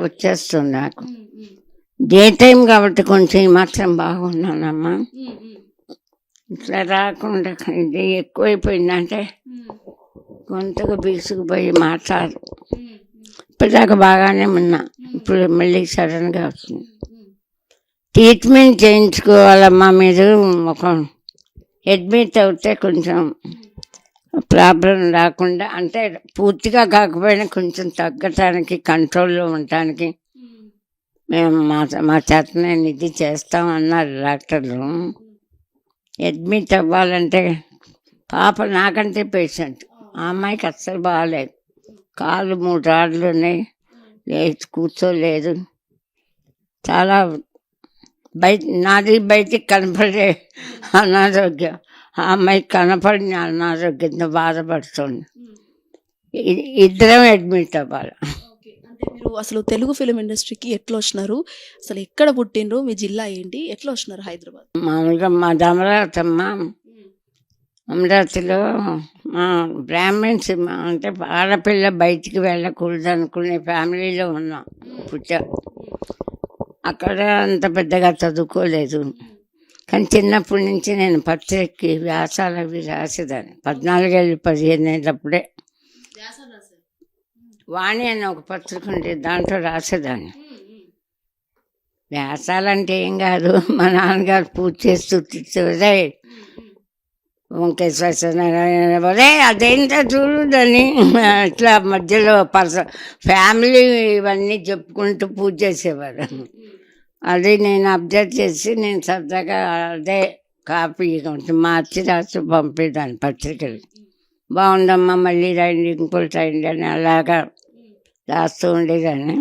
వచ్చేస్తుంది నాకు. Day time కాబట్టి కొంచెం ఈ మాత్రం బాగున్నానమ్మా. ఇట్లా రాకుండా ఇది ఎక్కువైపోయిందంటే గొంతుకు బీసుకుపోయి మాట్లాడు. ఇప్పటిదాకా బాగానే ఉన్నా, ఇప్పుడు మళ్ళీ సడన్గా వస్తుంది. ట్రీట్మెంట్ చేయించుకోవాలమ్మా. మీరు ఒక అడ్మిట్ అవుతే కొంచెం ప్రాబ్లం రాకుండా, అంటే పూర్తిగా కాకపోయినా కొంచెం తగ్గటానికి, కంట్రోల్లో ఉండటానికి మేము మా చేతనే ఇది చేస్తామన్నారు డాక్టర్లు. అడ్మిట్ అవ్వాలంటే పాప నాకంటే పేషెంట్, ఆ అమ్మాయికి అస్సలు బాగాలేదు. కాళ్ళు 3 రాళ్ళు ఉన్నాయి, లేచి కూర్చోలేదు. చాలా నాది బయటికి కనపడే అనారోగ్యం, ఆ అమ్మాయికి కనపడిన అనారోగ్యంతో బాధపడుతుంది. ఇద్దరం అడ్మిట్ అవ్వాలి. మీరు అసలు తెలుగు ఫిలిం ఇండస్ట్రీకి ఎట్లా వచ్చినారు? అసలు ఎక్కడ పుట్టినరు? మీ జిల్లా ఏంటి? ఎట్లా వచ్చినారు హైదరాబాద్? మామూలుగా మాది అమరావతి అమ్మ. అమరావతిలో మా బ్రాహ్మణ్స్, అంటే ఆడపిల్ల బయటికి వెళ్ళకూడదు అనుకునే ఫ్యామిలీలో ఉన్నాం. పుట్టా అక్కడ అంత పెద్దగా చదువుకోలేదు, కానీ చిన్నప్పటి నుంచి నేను పత్రికకి వ్యాసాలు అవి రాసేదాన్ని. 14 ఏళ్ళు 15 ఏళ్ళప్పుడే వాణి అని ఒక పత్రిక ఉండేది, దాంట్లో రాసేదాన్ని. వ్యాసాలంటే ఏం కాదు, మా నాన్నగారు పూజ చేస్తూ తిట్టేదే, వంకాయ సత్యనారాయణ అదేంటో చూడదని ఇట్లా మధ్యలో ఫ్యామిలీ ఇవన్నీ చెప్పుకుంటూ పూజ చేసేవారు. అది నేను అబ్జర్వ్ చేసి నేను సరదాగా అదే కాపీ కొంచెం మార్చి రాసి పంపేదాన్ని పత్రికలు. బాగుందమ్మా, మళ్ళీ రాయండి, ఇంకోటి రాయండి అని అలాగా రాస్తూ ఉండేదాన్ని.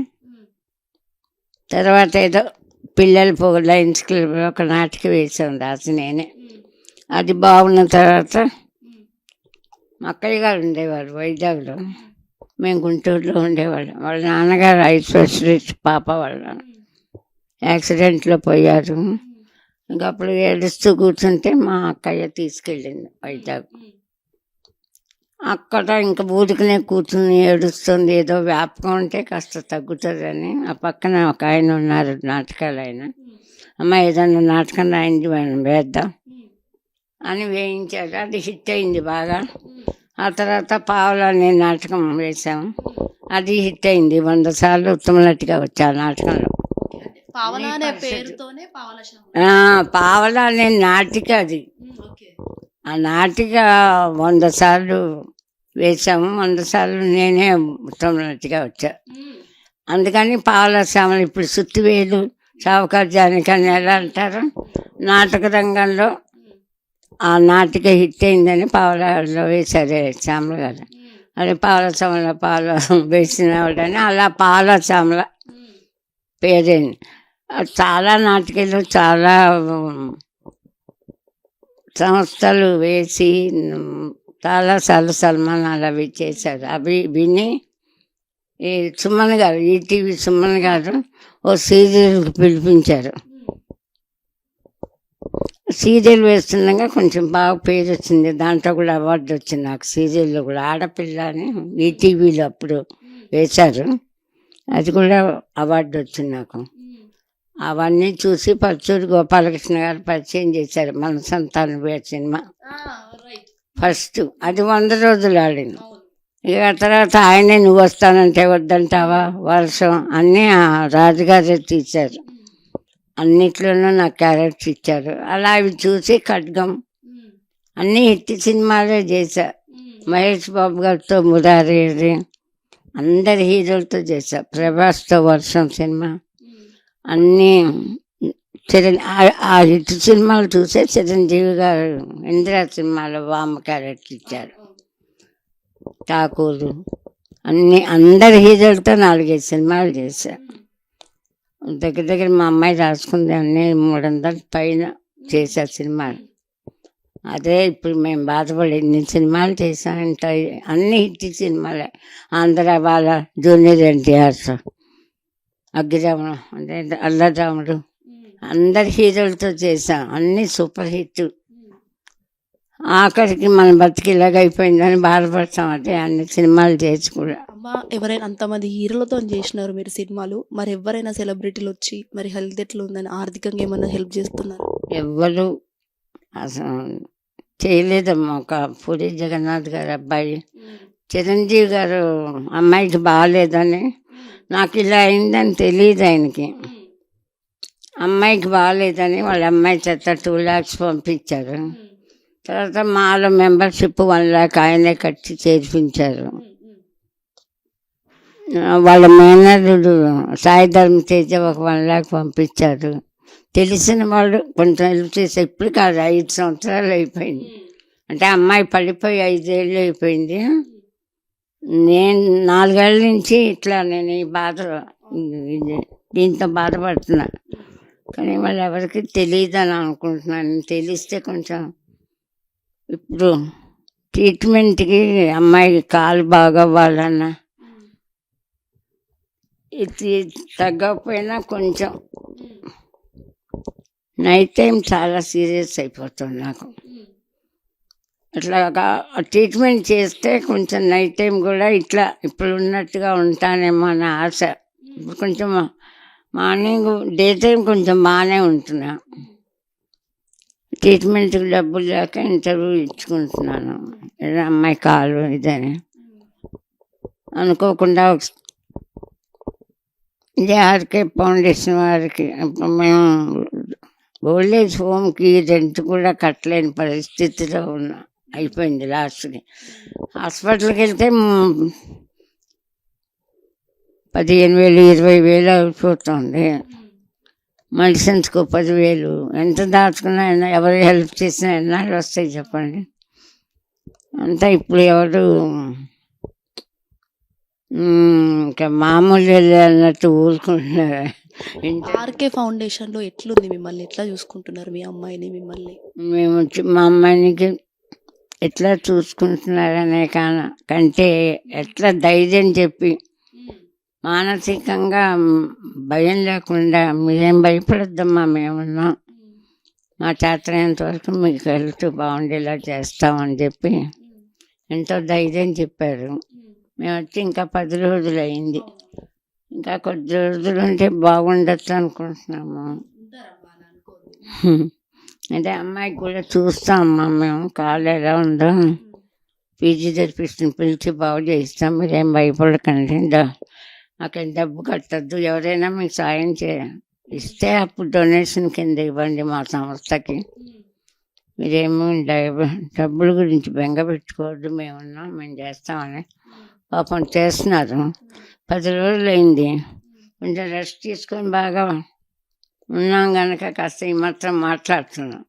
తర్వాత ఏదో పిల్లలు లయన్స్ క్లబ్ ఒక నాటిక వేసాం రాసి నేనే. అది బాగున్న తర్వాత మా అక్కయ్య గారు ఉండేవారు వైజాగ్లో, మేము గుంటూరులో ఉండేవాళ్ళం. వాళ్ళ నాన్నగారు ఐ స్పెషలిస్ట్, పాప వాళ్ళ యాక్సిడెంట్లో పోయారు. ఇంకా అప్పుడు ఏడుస్తూ కూర్చుంటే మా అక్కయ్య తీసుకెళ్ళింది వైజాగ్. అక్కడ ఇంకా ఊరికనే కూర్చుని ఏడుస్తుంది, ఏదో వ్యాపకం ఉంటే కాస్త తగ్గుతుందని. ఆ పక్కన ఒక ఆయన ఉన్నారు, నాటకాలు ఆయన. అమ్మ ఏదన్నా నాటకం రాయింది మనం వేద్దాం అని వేయించాడు. అది హిట్ అయింది బాగా. ఆ తర్వాత పావలా అనే నాటకం వేసాము, అది హిట్ అయింది. 100 సార్లు ఉత్తమ నటిగా వచ్చా ఆ నాటకంలో. పావలా అనే పేరుతోనే పావలా అనే నాటిక అది. ఆ నాటిక 100 సార్లు వేసాము, 100 సార్లు నేనే ఉత్తమ నటిగా వచ్చా. అందుకని పావలా శ్యామలు. ఇప్పుడు సుత్తివేలు, సావుకారు జానకి అని ఎలా అంటారు, నాటక రంగంలో ఆ నాటిక హిట్ అయిందని పావలాలో వేశారు శ్యామల గారు. అది పావలా శ్యామల, పావలా వేసినవాడని అలా పావలా శ్యామల పేరైంది. చాలా నాటికలు, చాలా సంస్థలు వేసి చాలాసార్లు సన్మానాలు అవి చేశారు. అవి విని ఈ సుమన్ గారు, ఈటీవీ సుమన్ గారు ఓ సీరియల్కి పిలిపించారు. సీరియల్ వేస్తుండగా కొంచెం బాగా పేరు వచ్చింది, దాంట్లో కూడా అవార్డు వచ్చింది నాకు. సీరియల్లో కూడా ఆడపిల్ల అని ఈటీవీలో అప్పుడు వేశారు, అది కూడా అవార్డు వచ్చింది నాకు. అవన్నీ చూసి పరచూరి గోపాలకృష్ణ గారు పరిచయం చేశారు మనసంతాను వేరు సినిమా ఫస్ట్. అది 100 రోజులు ఆడింది. ఇక తర్వాత ఆయనే నువ్వు వస్తానంటే వద్దంటావా, వర్షం అన్నీ రాజుగారే తీశారు. అన్నిట్లోనూ నాకు క్యారెక్టర్ ఇచ్చారు. అలా అవి చూసి ఖడ్గం అన్నీ హిట్ సినిమాలే చేశా. మహేష్ బాబు గారితో మురారి, అందరి హీరోలతో చేశా. ప్రభాస్తో వర్షం సినిమా, అన్నీ ఆ హిట్ సినిమాలు చూసే చిరంజీవి గారు ఇందిరా సినిమాలో వామ క్యారెక్టర్ ఇచ్చారు. ఠాకూరు అన్నీ అందరి హీరోలతో 4-5 సినిమాలు చేశా. దగ్గర దగ్గర మా అమ్మాయి రాసుకుంది అన్నీ 300 పైన చేశా సినిమాలు. అదే ఇప్పుడు మేము బాధపడి ఎన్ని సినిమాలు చేశానంటే అన్ని హిట్ సినిమాలే. ఆంధ్ర వాళ్ళ జూనియర్ ఎన్టీఆర్, అగ్గిరాముడు అంటే అల్లరాముడు, అందరి హీరోలతో చేశాం, అన్నీ సూపర్ హిట్. ఆఖరికి మన బతికి ఇలాగైపోయిందని బాధపడతాం. అంటే అన్ని సినిమాలు చేసి కూడా అమ్మ ఎవరైనా అంతమంది హీరోలతో చేసినారు మీరు సినిమాలు. మరి ఎవరైనా సెలబ్రిటీలు వచ్చి మరి హెల్త్ ఎట్లా ఉందని ఆర్థికంగా ఏమన్నా హెల్ప్ చేస్తున్నారు? ఎవ్వరు అసలు చేయలేదమ్మా. ఒక పూరి జగన్నాథ్ గారు అబ్బాయి చిరంజీవి గారు అమ్మాయికి బాగాలేదని, నాకు ఇలా అయిందని తెలియదు ఆయనకి. అమ్మాయికి బాగాలేదని వాళ్ళ అమ్మాయి చేత 2 lakhs పంపించారు. తర్వాత మాలో మెంబర్షిప్ 1 lakh ఆయనే కట్టి చేర్పించారు. వాళ్ళ మేనల్లుడు సాయి ధర్మ తేజ ఒక 1 lakh పంపించారు. తెలిసిన వాళ్ళు కొంచెం హెల్ప్ చేసి, ఇప్పుడు కాదు 5 సంవత్సరాలు అయిపోయింది. అంటే అమ్మాయి పడిపోయి 5 ఏళ్ళు అయిపోయింది. నేను 4 ఏళ్ళ నుంచి ఇట్లా నేను ఈ దీంతో బాధపడుతున్నా. కానీ వాళ్ళు ఎవరికి తెలియదని అనుకుంటున్నాను. తెలిస్తే కొంచెం ఇప్పుడు ట్రీట్మెంట్కి అమ్మాయికి కాలు బాగవ్వాలన్నా ఇది తగ్గకపోయినా కొంచెం నైట్ టైం చాలా సీరియస్ అయిపోతుంది నాకు. అట్లా ట్రీట్మెంట్ చేస్తే కొంచెం నైట్ టైం కూడా ఇట్లా ఇప్పుడు ఉన్నట్టుగా ఉంటానేమో అన్న ఆశ. ఇప్పుడు కొంచెం మార్నింగ్ డే టైం కొంచెం బాగానే ఉంటున్నా. ట్రీట్మెంట్కి డబ్బులు లేక ఇంటర్వ్యూ ఇచ్చుకుంటున్నాను. ఏదో అమ్మాయి కాలు ఇదని అనుకోకుండా ఇదే ఆర్కే ఫౌండేషన్ వారికి మేము ఓల్డ్ ఏజ్ హోమ్కి రెంట్ కూడా కట్టలేని పరిస్థితిలో ఉన్నా. అయిపోయింది లాస్ట్కి. హాస్పిటల్కి వెళ్తే 15,000 20,000 అయిపోతుంది. మెడిసిన్స్కు 10,000. ఎంత దాచుకున్నా ఎవరు హెల్ప్ చేసినా ఎన్నాళ్ళు వస్తాయి చెప్పండి. అంతా ఇప్పుడు ఎవరు ఇంకా మామూలు అన్నట్టు ఊరుకుంటున్నారు. ఆర్కే ఫౌండేషన్లో ఎట్లుంది? మిమ్మల్ని ఎట్లా చూసుకుంటున్నారు? మీ అమ్మాయిని మిమ్మల్ని? మేము మా అమ్మాయినికి ఎట్లా చూసుకుంటున్నారనే కంటే ఎట్లా ధైర్యం చెప్పి మానసికంగా భయం లేకుండా, మీరేం భయపడద్దమ్మా, మేమున్నాం, మా చేతనంత వరకు మీకు హెల్త్ బాగుండేలా చేస్తామని చెప్పి ఎంతో ధైర్యం చెప్పారు. మేము వచ్చి ఇంకా 10 రోజులు అయింది. ఇంకా కొద్ది రోజులు ఉంటే బాగుండొచ్చు అనుకుంటున్నాము. అంటే అమ్మాయికి కూడా చూస్తామమ్మా మేము, కాలు ఎలా ఉందో ఫిజియోథెరపిస్ట్ని పిలిచి బాగు చేయిస్తాం, మీరేం భయపడకండి, మాకేం డబ్బు కట్టద్దు, ఎవరైనా మీకు సాయం ఇస్తే అప్పుడు డొనేషన్ కింద ఇవ్వండి మా సంస్థకి, మీరేమో డబ్బుల గురించి బెంగ పెట్టుకోవద్దు, మేమున్నాం, మేము చేస్తామని పాపం చేస్తున్నారు. 10 రోజులు అయింది. కొంచెం రెస్ట్ తీసుకొని బాగా ఉన్నాం కనుక కాస్త ఈ మాత్రం మాట్లాడుతున్నాం.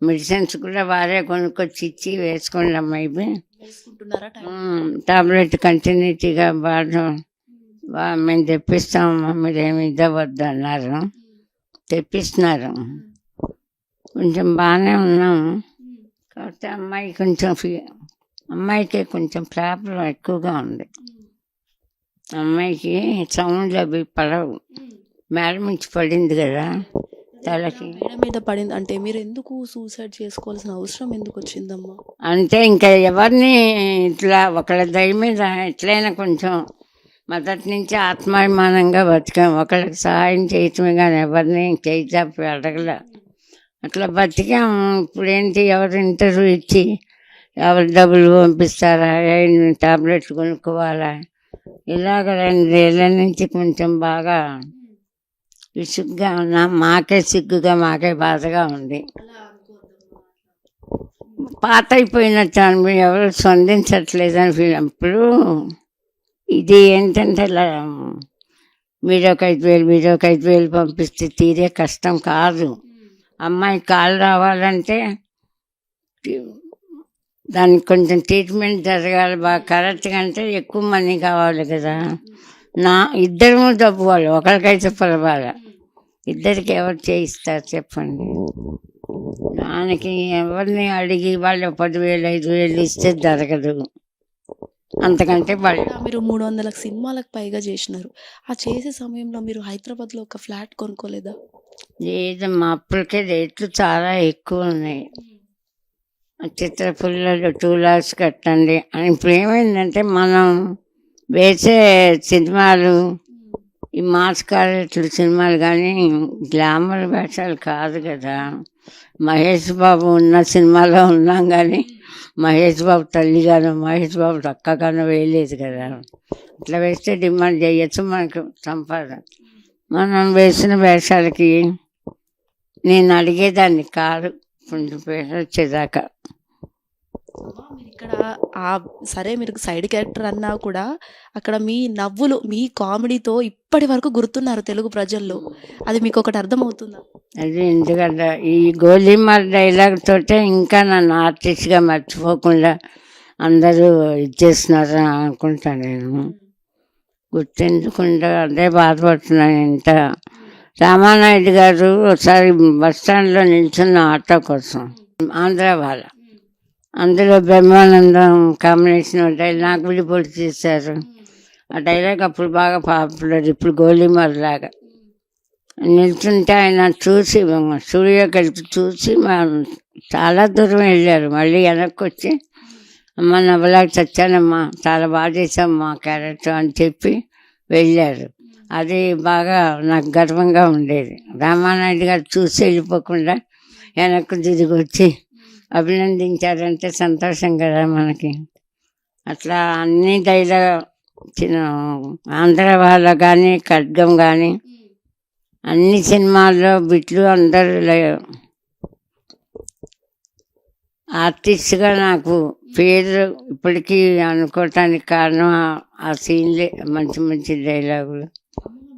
మెడిసిన్స్ కూడా వారే కొనుక్కొచ్చి ఇచ్చి వేసుకోండి అమ్మాయి, టాబ్లెట్ కంటిన్యూటీగా బాగా మేము తెప్పిస్తామమ్మా, మీరేమి ఇవ్వద్దు అన్నారు. తెప్పిస్తున్నారు. కొంచెం బాగానే ఉన్నాము. కాకపోతే అమ్మాయి కొంచెం అమ్మాయికి కొంచెం ప్రాబ్లం ఎక్కువగా ఉంది. అమ్మాయికి సౌండ్లు అవి పడవు. మేడ నుంచి పడింది కదా తలకి. మేడ మీద పడింది అంటే మీరు ఎందుకు సూసైడ్ చేసుకోవాల్సిన అవసరం ఎందుకు వచ్చిందమ్మా? అంటే ఇంకా ఎవరిని ఇట్లా ఒకళ్ళ దయ మీద ఎట్లయినా కొంచెం మొదటి నుంచి ఆత్మాభిమానంగా బతికాం. ఒకళ్ళకి సహాయం చేయటమే కానీ ఎవరిని చేయి చాపి అడగలే. అట్లా బతికాము. ఇప్పుడేంటి, ఎవరు ఇంటర్వ్యూ ఇచ్చి ఎవరు డబ్బులు పంపిస్తారా, టాబ్లెట్లు కొనుక్కోవాలా, ఇలాగ 2 ఏళ్ళ నుంచి కొంచెం బాగా విసుగ్గా ఉన్నా. మాకే సిగ్గుగా, మాకే బాధగా ఉంది. పాత అయిపోయినట్టు ఎవరు స్పందించట్లేదని ఫీల్. అప్పుడు ఇది ఏంటంటే ఇలా మీరు ఒక 5,000 పంపిస్తే తీరే కష్టం కాదు. అమ్మాయి కాలు రావాలంటే దానికి కొంచెం ట్రీట్మెంట్ జరగాలి బాగా కరెక్ట్గా. అంటే ఎక్కువ మనీ కావాలి కదా. ఇద్దరు డబ్బు వాళ్ళు, ఒకరికైతే పర్వాలే, ఇద్దరికి ఎవరు చేయిస్తారు చెప్పండి. దానికి ఎవరిని అడిగి వాళ్ళు 10,000 5,000 ఇస్తే జరగదు. అంతకంటే మీరు 300 సినిమాలకు పైగా చేసినారు. ఆ చేసే సమయంలో మీరు హైదరాబాద్లో ఒక ఫ్లాట్ కొనుక్కోలేదా? లేదమ్మా, అప్పటికే రేట్లు చాలా ఎక్కువ ఉన్నాయి. చిత్రపుల్లలు 2 lakhs కట్టండి అని. ఇప్పుడు ఏమైందంటే మనం వేసే సినిమాలు ఈ మాస్ క్యారెక్టర్ సినిమాలు కానీ గ్లామర్ వేషాలు కాదు కదా. మహేష్ బాబు ఉన్న సినిమాలో ఉన్నాం కానీ మహేష్ బాబు తల్లిగాను మహేష్ బాబు అక్కగాను వేయలేదు కదా. అట్లా వేస్తే డిమాండ్ చేయొచ్చు, మనకు సంపాదన. మనం వేసిన వేషాలకి నేను అడిగేదాన్ని కాదు కొంచెం పేరు వచ్చేదాకా. మీరు ఇక్కడ సరే మీరు సైడ్ క్యారెక్టర్ అన్నా కూడా అక్కడ మీ నవ్వులు మీ కామెడీతో ఇప్పటి వరకు గుర్తున్నారు తెలుగు ప్రజల్లో. అది మీకు ఒకటి అర్థమవుతుందా? అది ఎందుకంటే ఈ గోలీమార్ డైలాగ్ తోటే ఇంకా నన్ను ఆర్టిస్ట్గా మర్చిపోకుండా అందరూ ఇచ్చేస్తున్నారు అనుకుంటాను. నేను గుర్తించకుండా అదే బాధపడుతున్నాను. ఇంత రామానాయుడు గారు ఒకసారి బస్ స్టాండ్లో నిల్చున్న ఆటో కోసం, ఆంధ్ర వాళ్ళ, అందులో బ్రహ్మానందం కాంబినేషన్ డైలాగ్ నాకు విడిపోటు చేశారు. ఆ డైలాగ్ అప్పుడు బాగా పాపులర్, ఇప్పుడు గోలీమార్ లాగా. నిల్చుంటే ఆయన చూసి స్టూడియోకి వెళ్తే చూసి చాలా దూరం వెళ్ళారు. మళ్ళీ వెనక్కి వచ్చి అమ్మ నవ్వలాగా చచ్చానమ్మా, చాలా బాగా చేసామ్మా క్యారెక్టర్ అని చెప్పి వెళ్ళారు. అది బాగా నాకు గర్వంగా ఉండేది. రామానాయుడు గారు చూసి వెళ్ళిపోకుండా వెనక్కి తిరిగి వచ్చి అభినందించారంటే సంతోషం కదా మనకి. అట్లా అన్ని డైలాగ్ చిన్న ఆంధ్ర వాళ్ళ కానీ ఖడ్గం కానీ అన్ని సినిమాల్లో బిట్లు అందరూ ఆర్టిస్ట్గా నాకు పేరు ఇప్పటికీ అనుకోవటానికి కారణం ఆ సీన్లే, మంచి మంచి డైలాగులు.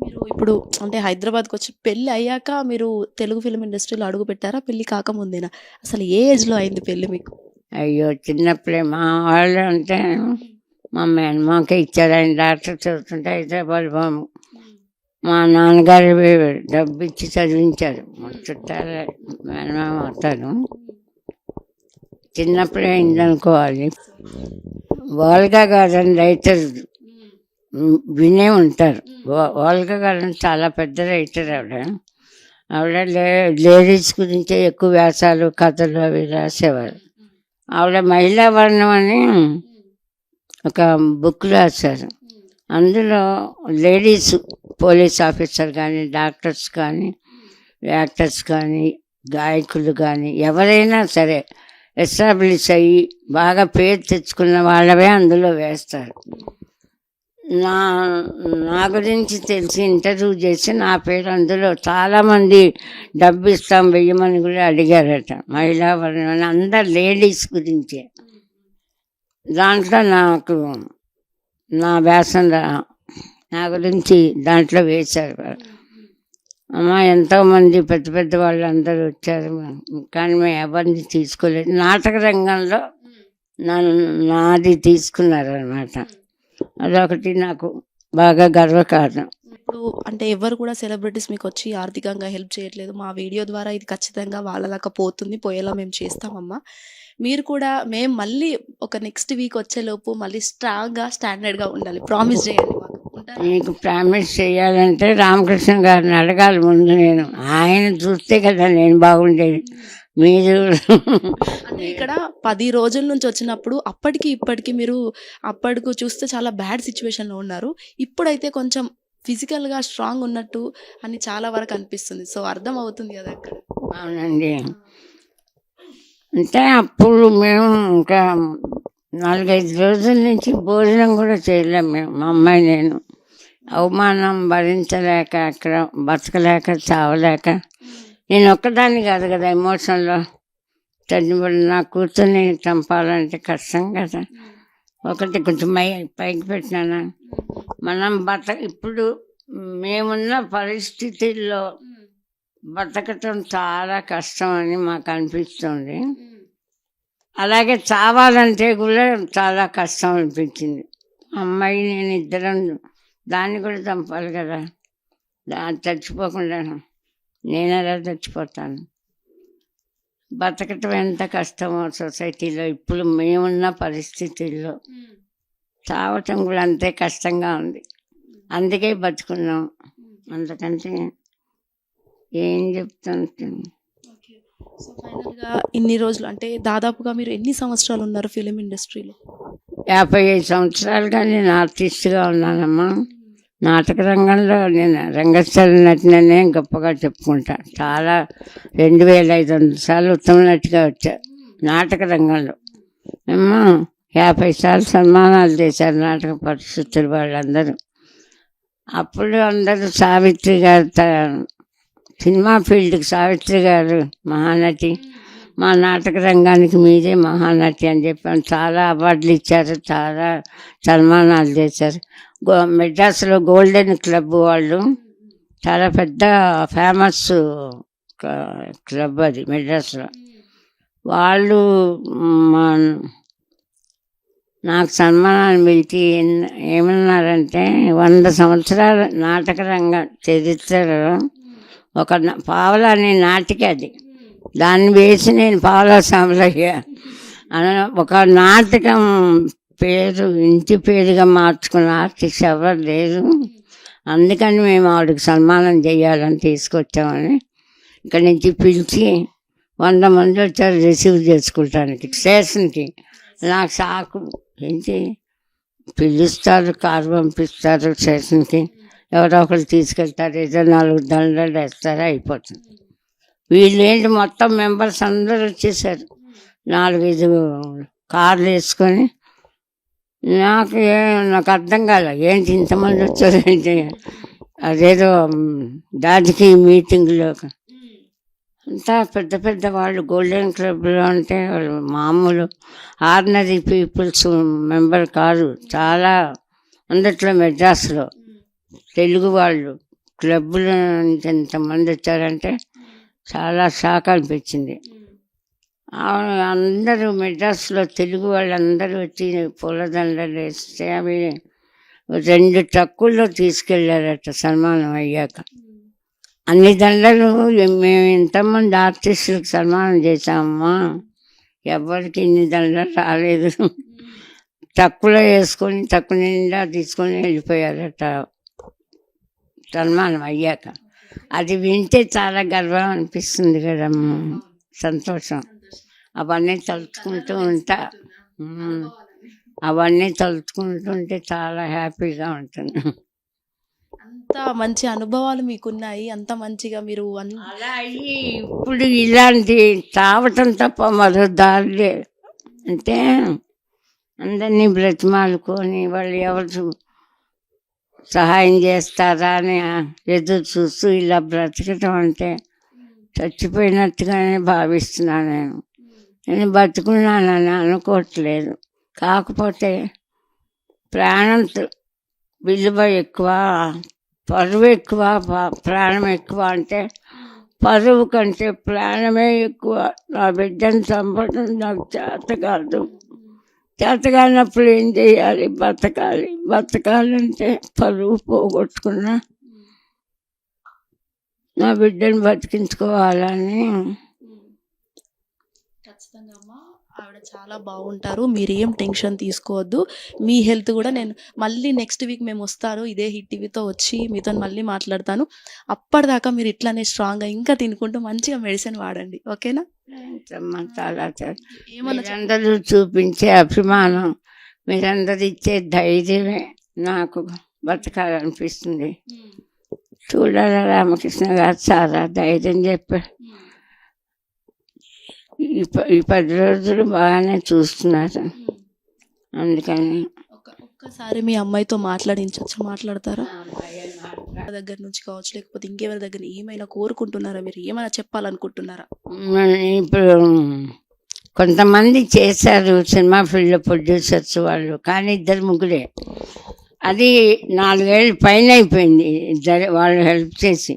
మీరు ఇప్పుడు అంటే హైదరాబాద్కి వచ్చి పెళ్ళి అయ్యాక మీరు తెలుగు ఫిల్మ్ ఇండస్ట్రీలో అడుగు పెట్టారా, పెళ్ళి కాకముందేనా? అసలు ఏ ఏజ్లో అయింది పెళ్ళి మీకు? అయ్యో చిన్నప్పుడే. మా వాళ్ళు అంటే మా మేనమాకే ఇచ్చారు. ఆయన డాక్టర్ చదువుతుంటే హైదరాబాద్ బాము మా నాన్నగారు డబ్బు ఇచ్చి చదివించారు. మా చుట్టాల మేనమామ అవుతాను. చిన్నప్పుడే అయిందనుకోవాలి. వాల్గా గార్డెన్ రైటర్ వినే ఉంటారు. వాల్గా గార్డెన్ చాలా పెద్ద రైటర్ ఆవిడ లేడీస్ గురించే ఎక్కువ వ్యాసాలు కథలు అవి రాసేవారు. ఆవిడ మహిళా వర్ణం అని ఒక బుక్ రాశారు. అందులో లేడీస్ పోలీస్ ఆఫీసర్ కానీ డాక్టర్స్ కానీ యాక్టర్స్ కానీ గాయకులు కానీ ఎవరైనా సరే ఎస్టాబ్లిష్ అయ్యి బాగా పేరు తెచ్చుకున్న వాళ్ళవే అందులో వేస్తారు. నా గురించి తెలిసి ఇంటర్వ్యూ చేసి నా పేరు అందులో చాలామంది డబ్బు ఇస్తాం వెయ్యమని కూడా అడిగారట. మహిళా వర్ణం అందరు లేడీస్ గురించే. దాంట్లో నాకు నా వ్యాసం నా గురించి దాంట్లో వేశారు. అమ్మ ఎంతోమంది పెద్ద పెద్ద వాళ్ళు అందరూ వచ్చారు, కానీ మేము ఎవరిని తీసుకోలేదు. నాటక రంగంలో నాది తీసుకున్నారు అనమాట. అదొకటి నాకు బాగా గర్వకారణం. ఇప్పుడు అంటే ఎవరు కూడా సెలబ్రిటీస్ మీకు వచ్చి ఆర్థికంగా హెల్ప్ చేయట్లేదు, మా వీడియో ద్వారా ఇది ఖచ్చితంగా వాళ్ళలాగా పోతుంది, పోయేలా మేము చేస్తామమ్మా, మీరు కూడా మేము మళ్ళీ ఒక నెక్స్ట్ వీక్ వచ్చేలోపు మళ్ళీ స్ట్రాంగ్గా స్టాండర్డ్గా ఉండాలి, ప్రామిస్ చేయండి మాకు. మీకు ప్రామిస్ చేయాలంటే రామకృష్ణ గారిని అడగాలి ముందు. నేను ఆయన చూస్తే కదా నేను బాగుండేది. మీరు అంటే ఇక్కడ 10 రోజుల నుంచి వచ్చినప్పుడు అప్పటికి ఇప్పటికి మీరు అప్పటికి చూస్తే చాలా బ్యాడ్ సిచ్యువేషన్లో ఉన్నారు. ఇప్పుడైతే కొంచెం ఫిజికల్గా స్ట్రాంగ్ ఉన్నట్టు అని చాలా వరకు అనిపిస్తుంది. సో అర్థం అవుతుంది కదా అక్కడ. అవునండి. అంటే అప్పుడు మేము ఇంకా 4-5 రోజుల నుంచి భోజనం కూడా చేయలేము మేము, మా అమ్మాయి నేను. అవమానం భరించలేక, అక్కడ బతకలేక, చావలేక. నేను ఒక్కదాన్ని కాదు కదా ఎమోషన్లో చనిపోయి నా కూతుర్ని చంపాలంటే కష్టం కదా. ఒకటి కొంచెం పైకి పెట్టినానా. మనం ఇప్పుడు మేమున్న పరిస్థితుల్లో బతకటం చాలా కష్టం అని మాకు అనిపిస్తుంది. అలాగే చావాలంటే కూడా చాలా కష్టం అనిపించింది. అమ్మాయి నేను ఇద్దరం దాన్ని కూడా చంపాలి కదా. చచ్చిపోకుండా నేను ఎలా చచ్చిపోతాను. బతకటం ఎంత కష్టమో సొసైటీలో ఇప్పుడు మేమున్న పరిస్థితుల్లో చావటం కూడా అంతే కష్టంగా ఉంది. అందుకే బతుకున్నాం. అందుకంటే ఏం చెప్తాను. సో ఫైనల్గా ఇన్ని రోజులు అంటే దాదాపుగా మీరు ఎన్ని సంవత్సరాలు ఉన్నారు ఫిలిం ఇండస్ట్రీలో? 55 సంవత్సరాలుగా నేను ఆర్టిస్ట్గా ఉన్నానమ్మా. నాటక రంగంలో నేను రంగస్థల నటిననే గొప్పగా చెప్పుకుంటా. చాలా 2500 సార్లు ఉత్తమ నటిగా వచ్చా నాటక రంగంలో. ఏమో 50 సార్లు సన్మానాలు చేశారు నాటక పరిస్థితులు వాళ్ళందరూ. అప్పుడు అందరూ సావిత్రి గారు సినిమా ఫీల్డ్కి సావిత్రి గారు మహానటి, మా నాటక రంగానికి మీదే మహానటి అని చెప్పి చాలా అవార్డులు ఇచ్చారు, చాలా సన్మానాలు చేశారు. మెడ్రాస్లో గోల్డెన్ క్లబ్ వాళ్ళు చాలా పెద్ద ఫేమస్ క్లబ్ అది మెడ్రాస్లో. వాళ్ళు నాకు సన్మానాలు పిలిచి ఏమన్నారంటే 100 సంవత్సరాల నాటక రంగ చరిత్రలో ఒక పావలాని నాటిక అది, దాన్ని వేసి నేను పావలా సామలయ్య ఒక నాటకం పేరు ఇంటి పేరుగా మార్చుకున్న ఆర్టిస్ట్ ఎవరు లేదు. అందుకని మేము ఆవిడకి సన్మానం చేయాలని తీసుకొచ్చామని ఇక్కడి నుంచి పిలిచి 100 మంది వచ్చారు రిసీవ్ చేసుకుంటానికి స్టేషన్కి. నాకు షాకు, ఏంటి పిలుస్తారు, కారు పంపిస్తారు స్టేషన్కి, ఎవరో ఒకరు తీసుకెళ్తారు, ఏదో 4 దండలు వేస్తారా అయిపోతుంది. వీళ్ళు ఏంటి మొత్తం మెంబర్స్ అందరూ వచ్చేసారు, 4-5 కార్లు వేసుకొని. నాకు అర్థం కాలే, ఏంటి ఇంతమంది వచ్చారు ఏంటి, అదేదో రాజకీయ మీటింగ్లో అంతా పెద్ద పెద్ద వాళ్ళు గోల్డెన్ క్లబ్లో అంటే వాళ్ళు మామూలు ఆర్డినరీ పీపుల్స్ మెంబర్ కాదు. చాలా అందట్లో మెడ్రాస్లో తెలుగు వాళ్ళు క్లబ్లో నుంచి ఎంతమంది వచ్చారంటే చాలా షాక్ అనిపించింది. అందరూ మెడ్రాస్లో తెలుగు వాళ్ళందరూ వచ్చి పూలదండలు వేస్తే అవి 2 ట్రక్కుల్లో తీసుకెళ్ళారట సన్మానం అయ్యాక. అన్ని దండలు మేము ఎంతమంది ఆర్టిస్టులకు సన్మానం చేశామమ్మా, ఎవరికి ఇన్ని దండలు రాలేదు. ట్రక్కులో వేసుకొని ట్రక్కు నిండా తీసుకొని వెళ్ళిపోయారట సన్మానం అయ్యాక. అది వింటే చాలా గర్వం అనిపిస్తుంది కదమ్మా, సంతోషం. అవన్నీ తలుచుకుంటూ తలుచుకుంటుంటే చాలా హ్యాపీగా ఉంటుంది. అంత మంచి అనుభవాలు మీకున్నాయి, అంత మంచిగా మీరు అలా అయ్యి ఇప్పుడు ఇలాంటి చావటం తప్ప మరో దారి లేదు. అంటే అందరినీ బ్రతిమాలుకొని వాళ్ళు ఎవరు సహాయం చేస్తారా అని ఎదురు చూస్తూ ఇలా బ్రతకటం అంటే చచ్చిపోయినట్టుగానే భావిస్తున్నాను. నేను బతుకున్నానని అనుకోవట్లేదు. కాకపోతే ప్రాణం విలువ ఎక్కువ, పరువు ఎక్కువ, ప్రాణం ఎక్కువ. అంటే పరువు కంటే ప్రాణమే ఎక్కువ. నా బిడ్డను చంపడం నాకు చేత కాదు. చేత కానప్పుడు ఏం చేయాలి? బతకాలంటే పరువు పోగొట్టుకున్నా నా బిడ్డను బతికించుకోవాలని. ఖచ్చితంగా అమ్మ, ఆవిడ చాలా బాగుంటారు, మీరేం టెన్షన్ తీసుకోవద్దు. మీ హెల్త్ కూడా నేను మళ్ళీ నెక్స్ట్ వీక్ మేము వస్తాను, ఇదే హిట్ టీవీతో వచ్చి మీతో మళ్ళీ మాట్లాడతాను. అప్పటిదాకా మీరు ఇట్లానే స్ట్రాంగ్గా ఇంకా తినుకుంటూ మంచిగా మెడిసిన్ వాడండి, ఓకేనా? చాలా మీరందరూ చూపించే అభిమానం, మీరందరూ ఇచ్చే ధైర్యమే నాకు బతకాలనిపిస్తుంది. చూడాలి, రామకృష్ణ గారు చాలా ధైర్యం చెప్పారు. ఈ 10 రోజులు బాగానే చూస్తున్నారు. అందుకని ఒక్కసారి మీ అమ్మాయితో మాట్లాడతారా? దగ్గర నుంచి కావచ్చు, లేకపోతే ఇంకెవరి దగ్గర ఏమైనా కోరుకుంటున్నారా? మీరు ఏమైనా చెప్పాలనుకుంటున్నారా? ఇప్పుడు కొంతమంది చేశారు సినిమా ఫీల్డ్లో ప్రొడ్యూసర్స్ వాళ్ళు, కానీ 2-3 అది 4 ఏళ్ళు పైన అయిపోయింది వాళ్ళు హెల్ప్ చేసి.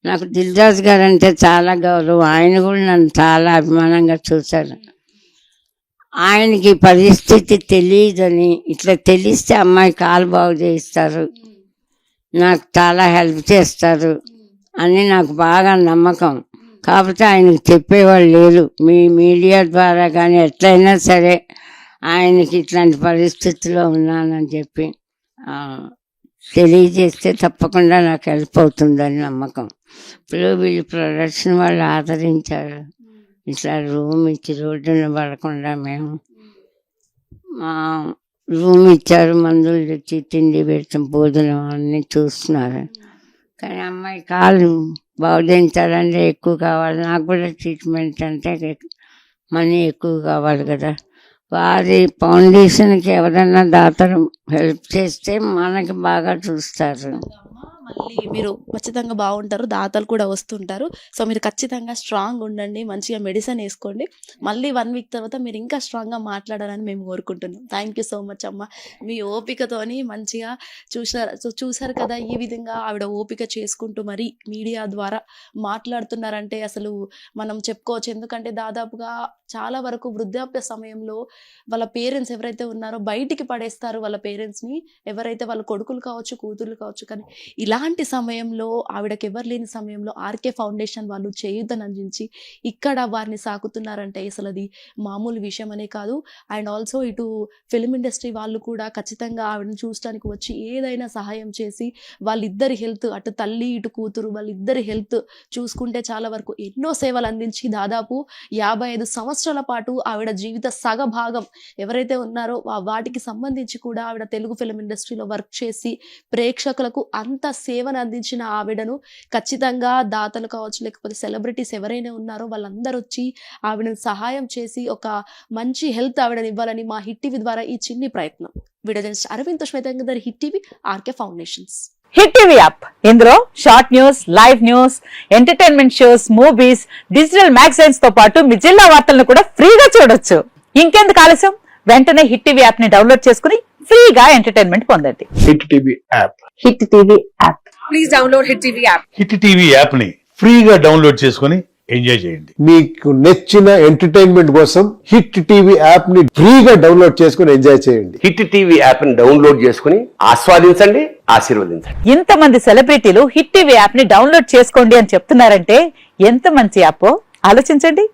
నాకు దిల్ రాజు గారు అంటే చాలా గౌరవం. ఆయన కూడా నన్ను చాలా అభిమానంగా చూశారు. ఆయనకి పరిస్థితి తెలియదని, ఇట్లా తెలిస్తే అమ్మాయి కాలు బాగు చేయిస్తారు, నాకు చాలా హెల్ప్ చేస్తారు అని నాకు బాగా నమ్మకం. కాకపోతే ఆయనకు చెప్పేవాళ్ళు లేరు. మీ మీడియా ద్వారా కానీ ఎట్లయినా సరే ఆయనకి ఇట్లాంటి పరిస్థితిలో ఉన్నానని చెప్పి తెలియజేస్తే తప్పకుండా నాకు హెల్ప్ అవుతుందని నమ్మకం. ఇప్పుడు వీళ్ళు ప్రొడక్షన్ వాళ్ళు ఆదరించారు, ఇట్లా రూమ్ ఇచ్చి రోడ్డున పడకుండా మేము మా రూమ్ ఇచ్చారు, మందులు తెచ్చి తిండి పెడతాం, భోజనం అన్నీ చూస్తున్నారు. కానీ అమ్మాయి కాలు బాగుదించాలంటే ఎక్కువ కావాలి. నాకు కూడా ట్రీట్మెంట్ అంటే మనీ ఎక్కువ కావాలి కదా. వారి ఫౌండేషన్కి ఎవరైనా దాతలు హెల్ప్ చేస్తే మనకి బాగా చూస్తారు. మళ్ళీ మీరు ఖచ్చితంగా బాగుంటారు, దాతలు కూడా వస్తుంటారు. సో మీరు ఖచ్చితంగా స్ట్రాంగ్ ఉండండి, మంచిగా మెడిసిన్ వేసుకోండి. మళ్ళీ 1 వీక్ తర్వాత మీరు ఇంకా స్ట్రాంగ్గా మాట్లాడాలని మేము కోరుకుంటున్నాం. థ్యాంక్ యూ సో మచ్ అమ్మ. మీ ఓపికతోని మంచిగా చూసారు కదా, ఈ విధంగా ఆవిడ ఓపిక చేసుకుంటూ మరి మీడియా ద్వారా మాట్లాడుతున్నారంటే అసలు మనం చెప్పుకోవచ్చు. ఎందుకంటే దాదాపుగా చాలా వరకు వృద్ధాప్య సమయంలో వాళ్ళ పేరెంట్స్ ఎవరైతే ఉన్నారో బయటికి పడేస్తారు వాళ్ళ పేరెంట్స్ని, ఎవరైతే వాళ్ళ కొడుకులు కావచ్చు, కూతుర్లు కావచ్చు. కానీ ఇలాంటి సమయంలో ఆవిడకి ఎవరు లేని సమయంలో ఆర్కే ఫౌండేషన్ వాళ్ళు చేయూతను అందించి ఇక్కడ వారిని సాకుతున్నారంటే అసలు అది మామూలు విషయం అనే కాదు. అండ్ ఆల్సో ఇటు ఫిల్మ్ ఇండస్ట్రీ వాళ్ళు కూడా ఖచ్చితంగా ఆవిడని చూడటానికి వచ్చి ఏదైనా సహాయం చేసి వాళ్ళిద్దరి హెల్త్, అటు తల్లి ఇటు కూతురు వాళ్ళిద్దరి హెల్త్ చూసుకుంటే చాలా వరకు ఎన్నో సేవలు అందించి దాదాపు 55 సంవత్సరాల పాటు ఆవిడ జీవిత సగభాగం ఎవరైతే ఉన్నారో వాటికి సంబంధించి కూడా ఆవిడ తెలుగు ఫిల్మ్ ఇండస్ట్రీలో వర్క్ చేసి ప్రేక్షకులకు అంత సేవను అందించిన ఆవిడను ఖచ్చితంగా దాతలు కావచ్చు, లేకపోతే సెలబ్రిటీస్ ఎవరైనా ఉన్నారో వాళ్ళందరూ వచ్చి ఆవిడను సహాయం చేసి ఒక మంచి హెల్త్ ఆవిడని ఇవ్వాలని మా హిట్ టీవీ ద్వారా ఈ చిన్ని ప్రయత్నం. వీడియో జర్నలిస్ట్ అరవింద్ శ్వేతంగా Hit TV, RK foundations. Hit TV app, ఇందులో short news, live news, entertainment shows, movies, digital magazines తో పాటు మీ జిల్లా వార్తలను కూడా ఫ్రీగా చూడొచ్చు. ఇంకెందుకు ఆలస్యం, వెంటనే హిట్ టీవీ యాప్ ని డౌన్లోడ్ చేసుకుని ఫ్రీగా ఎంటర్టైన్మెంట్ పొందండి. Hit TV app. Hit TV app. Please download hit TV app. Hit TV app ని ఫ్రీగా డౌన్లోడ్ చేసుకుని ఎంజాయ్ చేయండి. మీకు నచ్చిన ఎంటర్టైన్మెంట్ కోసం హిట్ టీవీ యాప్ ని ఫ్రీగా డౌన్లోడ్ చేసుకుని ఎంజాయ్ చేయండి. హిట్ టీవీ యాప్ ని డౌన్లోడ్ చేసుకుని ఆస్వాదించండి, ఆశీర్వదించండి. ఇంతమంది సెలబ్రిటీలు హిట్ టీవీ యాప్ ని డౌన్లోడ్ చేసుకోండి అని చెప్తున్నారంటే ఎంత మంచి యాప్ ఆలోచించండి.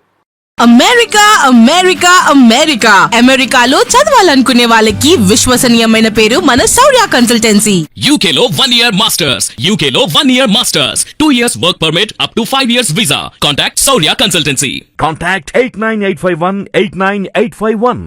అమెరికా అమెరికా అమెరికా అమెరికాలో చదవాలనుకునే వాళ్ళకి విశ్వసనీయమైన పేరు మన శౌర్య కన్సల్టెన్సీ. UK లో 1 year masters. UK లో 1 year masters. 2 years work permit up to 5 years visa. Contact Saurya Consultancy. Contact 89851 89851.